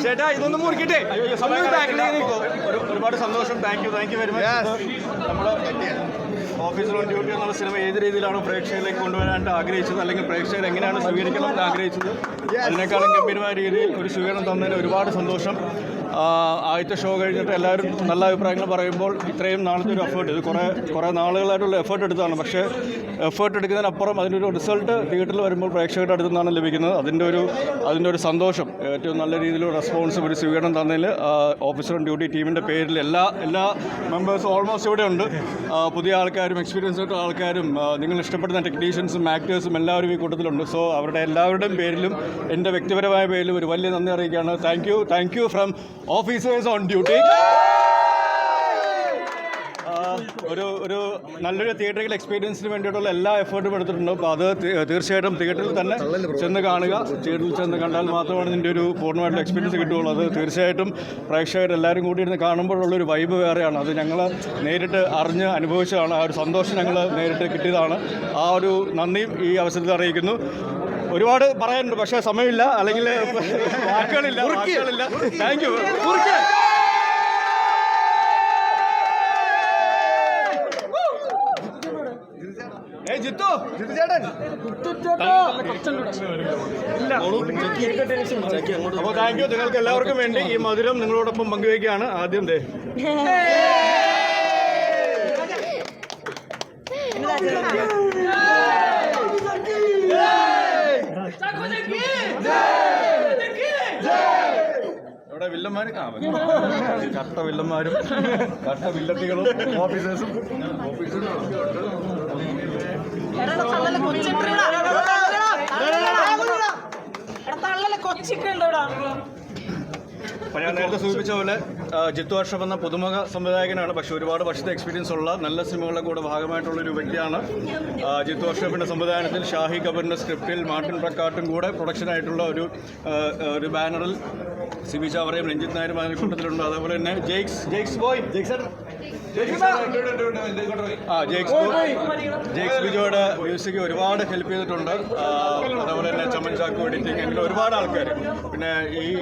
ചേട്ടാ ഇതൊന്നും മുറിക്കട്ടെ. ഒരുപാട് സന്തോഷം. Thank you very much. നമ്മുടെ ഓഫീസർ ഓൺ ഡ്യൂട്ടി എന്നുള്ള സിനിമ ഏത് രീതിയിലാണ് പ്രേക്ഷകരിലേക്ക് കൊണ്ടുവരാനായിട്ട് ആഗ്രഹിച്ചത്, അല്ലെങ്കിൽ പ്രേക്ഷകർ എങ്ങനെയാണ് സ്വീകരിക്കണം എന്ന് ആഗ്രഹിച്ചത്, അതിനേക്കാളും ഗംഭീരമായ രീതിയിൽ ഒരു സ്വീകരണം തന്നതിന് ഒരുപാട് സന്തോഷം. ആദ്യത്തെ ഷോ കഴിഞ്ഞിട്ട് എല്ലാവരും നല്ല അഭിപ്രായങ്ങൾ പറയുമ്പോൾ ഇത്രയും നാളത്തെ ഒരു എഫേർട്ട്, ഇത് കുറേ നാളുകളായിട്ടുള്ള എഫേർട്ട് എടുത്തതാണ്. പക്ഷേ എഫേർട്ട് എടുക്കുന്നതിനപ്പുറം അതിൻ്റെ ഒരു റിസൾട്ട് തിയേറ്ററിൽ വരുമ്പോൾ പ്രേക്ഷകരുടെ അടുത്തു നിന്നാണ് ലഭിക്കുന്നത്. അതിൻ്റെ ഒരു സന്തോഷം, ഏറ്റവും നല്ല രീതിയിലുള്ള റെസ്പോൺസ്, ഒരു സ്വീകരണം തന്നതിൽ ഓഫീസർ ഓൺ ഡ്യൂട്ടി ടീമിൻ്റെ പേരിൽ എല്ലാ മെമ്പേഴ്സും ഓൾമോസ്റ്റ് ഇവിടെ ഉണ്ട്. പുതിയ ആൾക്കാരും എക്സ്പീരിയൻസ് ആയിട്ടുള്ള ആൾക്കാരും നിങ്ങൾ ഇഷ്ടപ്പെടുന്ന ടെക്നീഷ്യൻസും ആക്ടേഴ്സും എല്ലാവരും ഈ കൂട്ടത്തിലുണ്ട്. സോ അവരുടെ എല്ലാവരുടെയും പേരിലും എൻ്റെ വ്യക്തിപരമായ പേരിലും ഒരു വലിയ നന്ദി അറിയിക്കുകയാണ്. Thank you from officers on duty. ഒരു നല്ലൊരു തിയേറ്ററിക്കൽ എക്സ്പീരിയൻസിന് വേണ്ടിയിട്ടുള്ള എല്ലാ എഫേർട്ടും എടുത്തിട്ടുണ്ട്. അപ്പോൾ അത് തീർച്ചയായിട്ടും തിയേറ്ററിൽ തന്നെ ചെന്ന് കാണുക. തിയേറ്ററിൽ ചെന്ന് കണ്ടാൽ മാത്രമാണ് ഇതിൻ്റെ ഒരു പൂർണ്ണമായിട്ടുള്ള എക്സ്പീരിയൻസ് കിട്ടുകയുള്ളൂ. അത് തീർച്ചയായിട്ടും പ്രേക്ഷകരെല്ലാവരും കൂടി ഇരുന്ന് കാണുമ്പോഴുള്ളൊരു വൈബ് വേറെയാണ്. അത് ഞങ്ങൾ നേരിട്ട് അറിഞ്ഞ് അനുഭവിച്ചതാണ്. ആ ഒരു സന്തോഷം ഞങ്ങൾ നേരിട്ട് കിട്ടിയതാണ്. ആ ഒരു നന്ദിയും ഈ അവസരത്തിൽ അറിയിക്കുന്നു. ഒരുപാട് പറയാനുണ്ട്, പക്ഷേ സമയമില്ല, അല്ലെങ്കിൽ വാക്കുകളില്ല. Thank you. അപ്പോൾ താങ്ക് യു. നിങ്ങൾക്ക് എല്ലാവർക്കും വേണ്ടി ഈ മധുരം നിങ്ങളോടൊപ്പം പങ്കുവയ്ക്കുകയാണ്. ആദ്യം ഇവിടെ വില്ലന്മാരും കട്ട വില്ലന്മാരും കട്ട വില്ലത്തികളും ഓഫീസേഴ്സും അപ്പോൾ ഞാൻ നേരത്തെ സൂചിപ്പിച്ച പോലെ ജിത്തു അഷ്റഫ് എന്ന പുതുമുഖ സംവിധായകനാണ്. പക്ഷേ ഒരുപാട് വർഷത്തെ എക്സ്പീരിയൻസ് ഉള്ള നല്ല സിനിമകളുടെ കൂടെ ഭാഗമായിട്ടുള്ളൊരു വ്യക്തിയാണ്. ജിത്തു അഷ്റഫിൻ്റെ സംവിധാനത്തിൽ ഷാഹി കപൂറിൻ്റെ സ്ക്രിപ്റ്റിൽ മാർട്ടിൻ പ്രക്കാട്ടും കൂടെ പ്രൊഡക്ഷനായിട്ടുള്ള ഒരു ബാനറിൽ സിബി ചാവറയും രഞ്ജിത്ത് നായരും അതിന് കൂട്ടത്തിലുണ്ട്. അതേപോലെ തന്നെ ജെയ്ക്സ് ബിജോയുടെ മ്യൂസിക് ഒരുപാട് ഹെൽപ്പ് ചെയ്തിട്ടുണ്ട്. അതേപോലെ തന്നെ ചമൻ ചാക്കോ എഡിറ്റിംഗ്, അങ്ങനെ ഒരുപാട് ആൾക്കാർ. പിന്നെ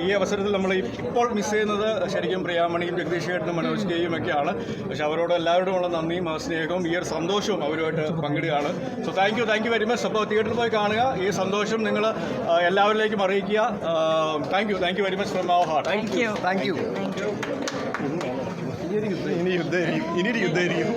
ഈ അവസരത്തിൽ നമ്മൾ ഇപ്പോൾ മിസ് ചെയ്യുന്നത് ശരിക്കും പ്രിയാമണിയും ജഗദീഷ് ചേട്ടനും മനോജ് കെയും ഒക്കെയാണ്. പക്ഷെ അവരോട് എല്ലാവരോടുമുള്ള നന്ദിയും സ്നേഹവും ഈ ഒരു സന്തോഷവും അവരുമായിട്ട് പങ്കിടുകയാണ്. So thank you very much. അപ്പോൾ തിയേറ്ററിൽ പോയി കാണുക. ഈ സന്തോഷം നിങ്ങൾ എല്ലാവരിലേക്കും അറിയിക്കുക. Thank you very much from our heart. Thank you. ഇനി യുദ്ധമായിരിക്കും.